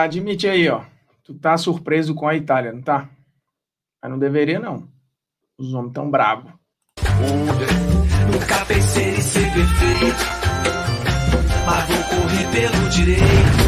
Admite aí, ó. Tu tá surpreso com a Itália, não tá? Mas não deveria, não. Os homens tão bravos. Nunca pensei em ser perfeito, mas vou correr pelo direito.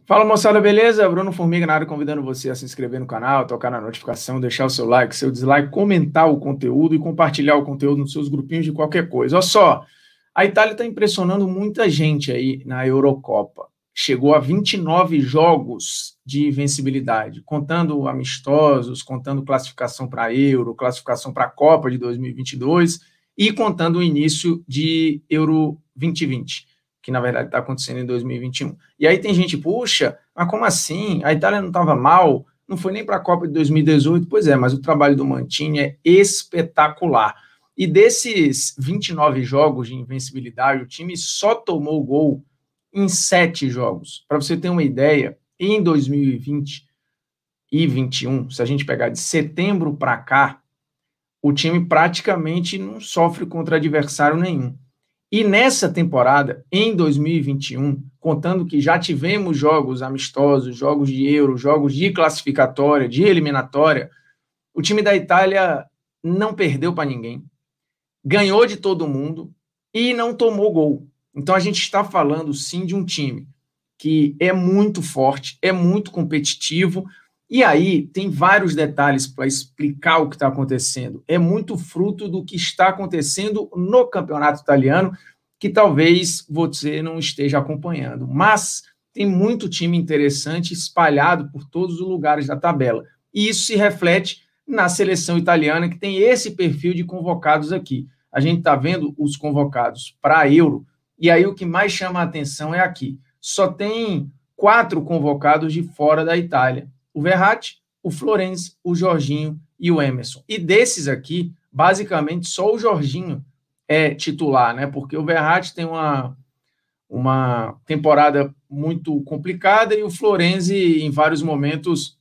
Fala, moçada, beleza? Bruno Formiga na área, convidando você a se inscrever no canal, tocar na notificação, deixar o seu like, seu dislike, comentar o conteúdo e compartilhar o conteúdo nos seus grupinhos de qualquer coisa. Olha só, a Itália está impressionando muita gente aí na Eurocopa. Chegou a 29 jogos de invencibilidade, contando amistosos, contando classificação para a Euro, classificação para a Copa de 2022 e contando o início de Euro 2020. Que na verdade está acontecendo em 2021. E aí tem gente, puxa, mas como assim? A Itália não estava mal, não foi nem para a Copa de 2018. Pois é, mas o trabalho do Mancini é espetacular. E desses 29 jogos de invencibilidade, o time só tomou gol em 7 jogos. Para você ter uma ideia, em 2020 e 2021, se a gente pegar de setembro para cá, o time praticamente não sofre contra adversário nenhum. E nessa temporada, em 2021, contando que já tivemos jogos amistosos, jogos de Euro, jogos de classificatória, de eliminatória, o time da Itália não perdeu para ninguém, ganhou de todo mundo e não tomou gol. Então a gente está falando sim de um time que é muito forte, é muito competitivo, e aí tem vários detalhes para explicar o que está acontecendo. É muito fruto do que está acontecendo no campeonato italiano, que talvez você não esteja acompanhando. Mas tem muito time interessante espalhado por todos os lugares da tabela. E isso se reflete na seleção italiana, que tem esse perfil de convocados aqui. A gente está vendo os convocados para a Euro, e aí o que mais chama a atenção é aqui. Só tem 4 convocados de fora da Itália. O Verratti, o Florenzi, o Jorginho e o Emerson. E desses aqui, basicamente, só o Jorginho é titular, né? Porque o Verratti tem uma temporada muito complicada e o Florenzi, em vários momentos,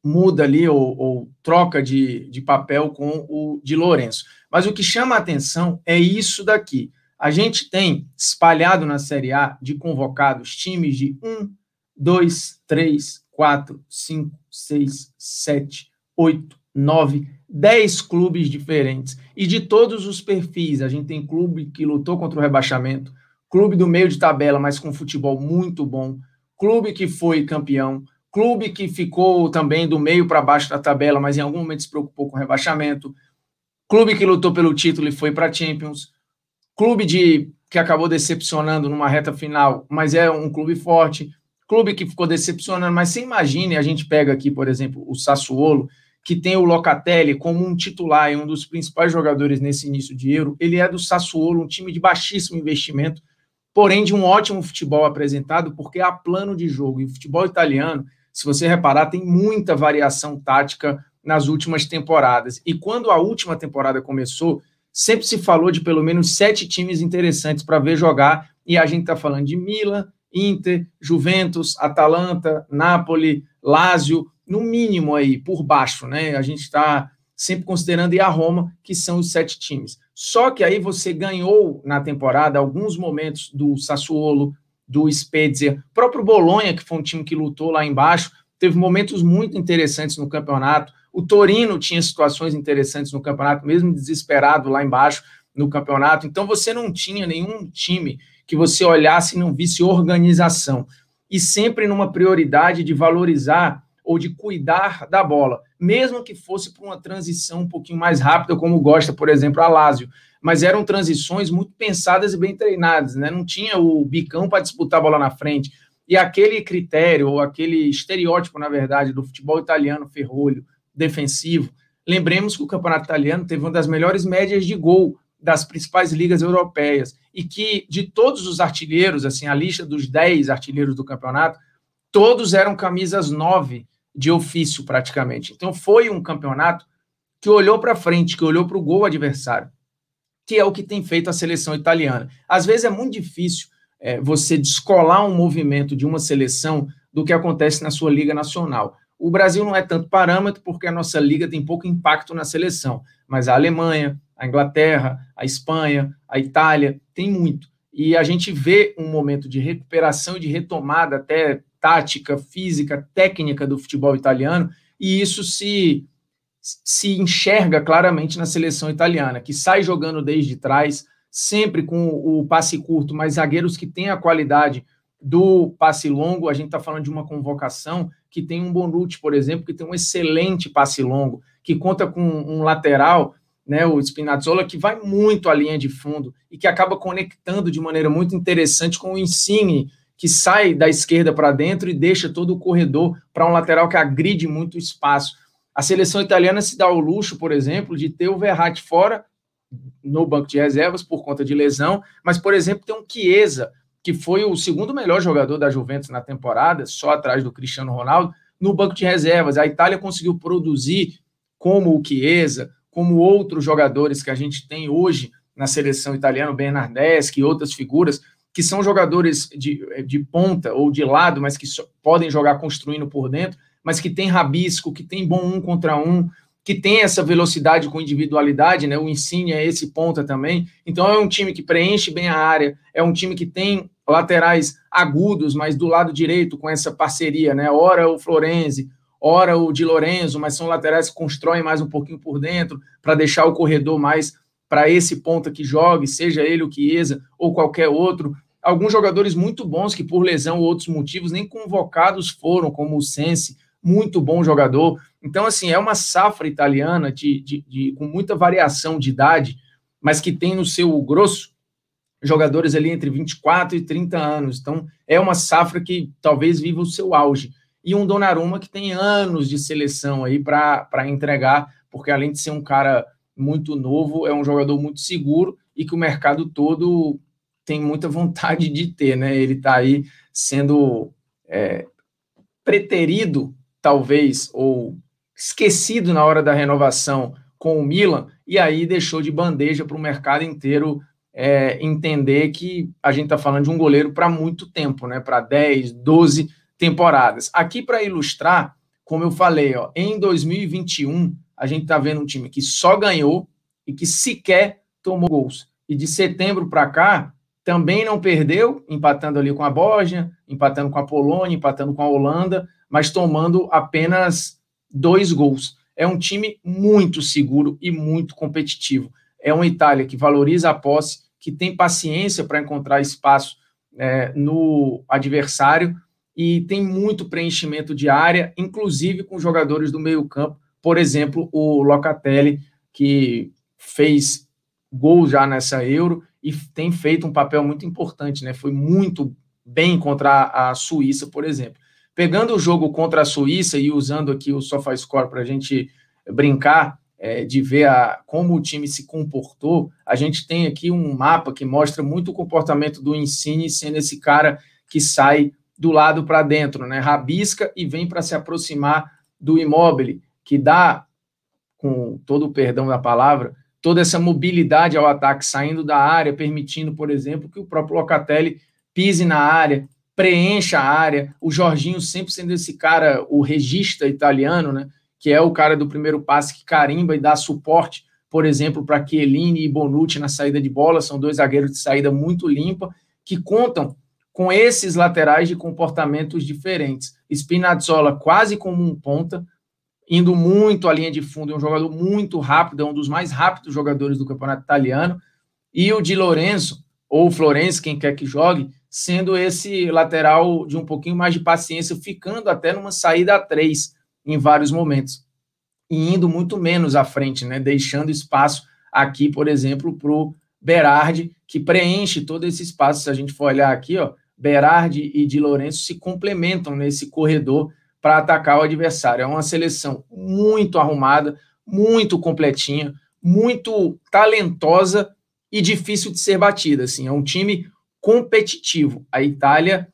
muda ali ou troca de papel com o Di Lorenzo. Mas o que chama a atenção é isso daqui. A gente tem espalhado na Série A de convocados times de 1, 2, 3, 4, 5, 6, 7, 8, 9, 10 clubes diferentes. E de todos os perfis. A gente tem clube que lutou contra o rebaixamento, clube do meio de tabela, mas com futebol muito bom, clube que foi campeão, clube que ficou também do meio para baixo da tabela, mas em algum momento se preocupou com o rebaixamento, clube que lutou pelo título e foi para a Champions, clube que acabou decepcionando numa reta final, mas é um clube forte, clube que ficou decepcionando, mas você imagine, a gente pega aqui, por exemplo, o Sassuolo, que tem o Locatelli como um titular e um dos principais jogadores nesse início de Euro. Ele é do Sassuolo, um time de baixíssimo investimento, porém de um ótimo futebol apresentado, porque há plano de jogo. E o futebol italiano, se você reparar, tem muita variação tática nas últimas temporadas. E quando a última temporada começou, sempre se falou de pelo menos 7 times interessantes para ver jogar, e a gente está falando de Milan, Inter, Juventus, Atalanta, Napoli, Lazio, no mínimo aí, por baixo, né? A gente está sempre considerando a Roma, que são os 7 times. Só que aí você ganhou na temporada alguns momentos do Sassuolo, do Spezia, próprio Bolonha, que foi um time que lutou lá embaixo, teve momentos muito interessantes no campeonato. O Torino tinha situações interessantes no campeonato, mesmo desesperado lá embaixo no campeonato. Então você não tinha nenhum time que você olhasse e não visse organização. E sempre numa prioridade de valorizar ou de cuidar da bola, mesmo que fosse para uma transição um pouquinho mais rápida, como gosta, por exemplo, a Lazio. Mas eram transições muito pensadas e bem treinadas, né? Não tinha o bicão para disputar a bola na frente. E aquele critério, ou aquele estereótipo, na verdade, do futebol italiano ferrolho, defensivo, lembremos que o campeonato italiano teve uma das melhores médias de gol das principais ligas europeias, e que de todos os artilheiros, assim, a lista dos 10 artilheiros do campeonato, todos eram camisas 9 de ofício, praticamente. Então foi um campeonato que olhou para frente, que olhou para o gol adversário, que é o que tem feito a seleção italiana. Às vezes é muito difícil você descolar um movimento de uma seleção do que acontece na sua Liga Nacional. O Brasil não é tanto parâmetro, porque a nossa Liga tem pouco impacto na seleção, mas a Alemanha, a Inglaterra, a Espanha, a Itália, tem muito. e a gente vê um momento de recuperação e de retomada até tática, física, técnica do futebol italiano, e isso se enxerga claramente na seleção italiana, que sai jogando desde trás, sempre com o passe curto, mas zagueiros que têm a qualidade do passe longo. A gente está falando de uma convocação que tem um Bonucci, por exemplo, que tem um excelente passe longo, que conta com um lateral, né, o Spinazzola, que vai muito à linha de fundo e que acaba conectando de maneira muito interessante com o Insigne, que sai da esquerda para dentro e deixa todo o corredor para um lateral que agride muito o espaço. A seleção italiana se dá o luxo, por exemplo, de ter o Verratti fora no banco de reservas por conta de lesão, mas, por exemplo, tem um Chiesa, que foi o segundo melhor jogador da Juventus na temporada, só atrás do Cristiano Ronaldo, no banco de reservas. A Itália conseguiu produzir como o Chiesa, como outros jogadores que a gente tem hoje na seleção italiana, o Bernardeschi e outras figuras, que são jogadores de ponta ou de lado, mas que podem jogar construindo por dentro, mas que tem rabisco, que tem bom 1 contra 1, que tem essa velocidade com individualidade, né? O Insigne é esse ponta também. Então é um time que preenche bem a área, é um time que tem laterais agudos, mas do lado direito com essa parceria, né? Ora o Florenzi, ora o Di Lorenzo, mas são laterais que constroem mais um pouquinho por dentro para deixar o corredor mais para esse ponta que jogue, seja ele o Chiesa ou qualquer outro. Alguns jogadores muito bons que por lesão ou outros motivos nem convocados foram, como o Sensi, muito bom jogador. Então, assim, é uma safra italiana com muita variação de idade, mas que tem no seu grosso jogadores ali entre 24 e 30 anos. Então, é uma safra que talvez viva o seu auge. E um Donnarumma que tem anos de seleção aí para entregar, porque além de ser um cara muito novo, é um jogador muito seguro e que o mercado todo tem muita vontade de ter, né? Ele está aí sendo preterido, talvez, ou esquecido na hora da renovação com o Milan, e aí deixou de bandeja para o mercado inteiro entender que a gente está falando de um goleiro para muito tempo, né? Para 10, 12 temporadas. Aqui, para ilustrar, como eu falei, ó, em 2021, a gente está vendo um time que só ganhou e que sequer tomou gols. E de setembro para cá, também não perdeu, empatando ali com a Bósnia, empatando com a Polônia, empatando com a Holanda, mas tomando apenas 2 gols. É um time muito seguro e muito competitivo. É uma Itália que valoriza a posse, que tem paciência para encontrar espaço no adversário e tem muito preenchimento de área, inclusive com jogadores do meio-campo. Por exemplo, o Locatelli, que fez gol já nessa Euro e tem feito um papel muito importante, né? Foi muito bem contra a Suíça, por exemplo. Pegando o jogo contra a Suíça e usando aqui o SofaScore para a gente brincar, de ver como o time se comportou, a gente tem aqui um mapa que mostra muito o comportamento do Insigne sendo esse cara que sai do lado para dentro, né? Rabisca e vem para se aproximar do Immobile, que dá, com todo o perdão da palavra, toda essa mobilidade ao ataque, saindo da área, permitindo, por exemplo, que o próprio Locatelli pise na área, preencha a área. O Jorginho sempre sendo esse cara, o regista italiano, né? Que é o cara do primeiro passe que carimba e dá suporte, por exemplo, para Chiellini e Bonucci na saída de bola. São 2 zagueiros de saída muito limpa, que contam com esses laterais de comportamentos diferentes. Spinazzola quase como um ponta, indo muito à linha de fundo, é um jogador muito rápido, é um dos mais rápidos jogadores do campeonato italiano, e o Di Lorenzo, ou o Florenzi, quem quer que jogue, sendo esse lateral de um pouquinho mais de paciência, ficando até numa saída a 3 em vários momentos, e indo muito menos à frente, né? Deixando espaço aqui, por exemplo, para o Berardi, que preenche todo esse espaço. Se a gente for olhar aqui, ó, Berardi e Di Lorenzo se complementam nesse corredor para atacar o adversário. É uma seleção muito arrumada, muito completinha, muito talentosa e difícil de ser batida. Assim. É um time competitivo. A Itália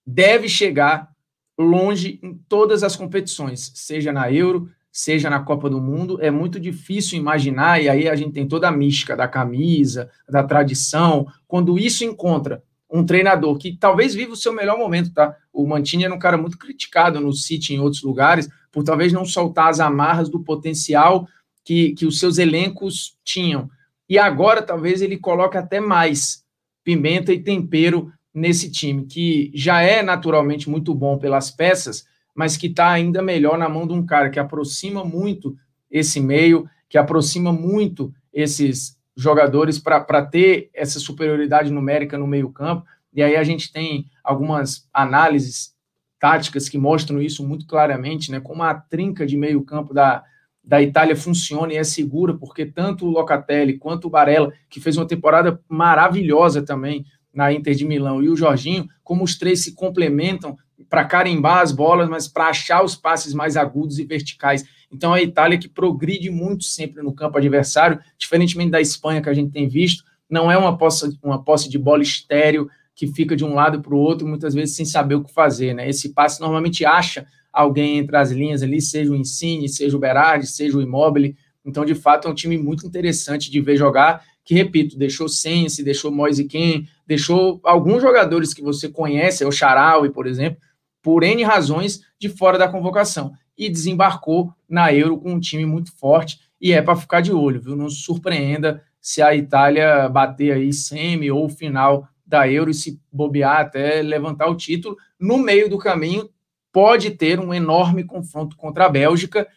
deve chegar longe em todas as competições, seja na Euro, seja na Copa do Mundo. É muito difícil imaginar, e aí a gente tem toda a mística da camisa, da tradição, quando isso encontra um treinador que talvez viva o seu melhor momento, tá? O Mancini era um cara muito criticado no City e em outros lugares, por talvez não soltar as amarras do potencial que os seus elencos tinham. E agora talvez ele coloque até mais pimenta e tempero nesse time, que já é naturalmente muito bom pelas peças, mas que está ainda melhor na mão de um cara que aproxima muito esse meio, que aproxima muito esses jogadores para ter essa superioridade numérica no meio-campo. E aí a gente tem algumas análises táticas que mostram isso muito claramente, né? Como a trinca de meio-campo da Itália funciona e é segura, porque tanto o Locatelli quanto o Barella, que fez uma temporada maravilhosa também na Inter de Milão, e o Jorginho, como os três se complementam para carimbar as bolas, mas para achar os passes mais agudos e verticais. Então a Itália, que progride muito sempre no campo adversário, diferentemente da Espanha que a gente tem visto, não é uma posse de bola estéril que fica de um lado para o outro, muitas vezes sem saber o que fazer, né? Esse passe normalmente acha alguém entre as linhas ali, seja o Insigne, seja o Berardi, seja o Immobile. Então, de fato, é um time muito interessante de ver jogar, que, repito, deixou Sensi, deixou Moise Kean, deixou alguns jogadores que você conhece, o Shaarawy, por exemplo, por N razões, de fora da convocação. E desembarcou na Euro com um time muito forte, e é para ficar de olho, viu? Não se surpreenda se a Itália bater aí semi ou final da Euro e se bobear até levantar o título. No meio do caminho, pode ter um enorme confronto contra a Bélgica,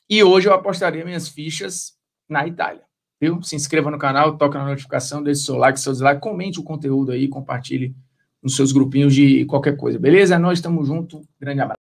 e hoje eu apostaria minhas fichas na Itália, viu? Se inscreva no canal, toca na notificação, deixe seu like, seu dislike, comente o conteúdo aí, compartilhe nos seus grupinhos de qualquer coisa, beleza? Nós estamos juntos, grande abraço.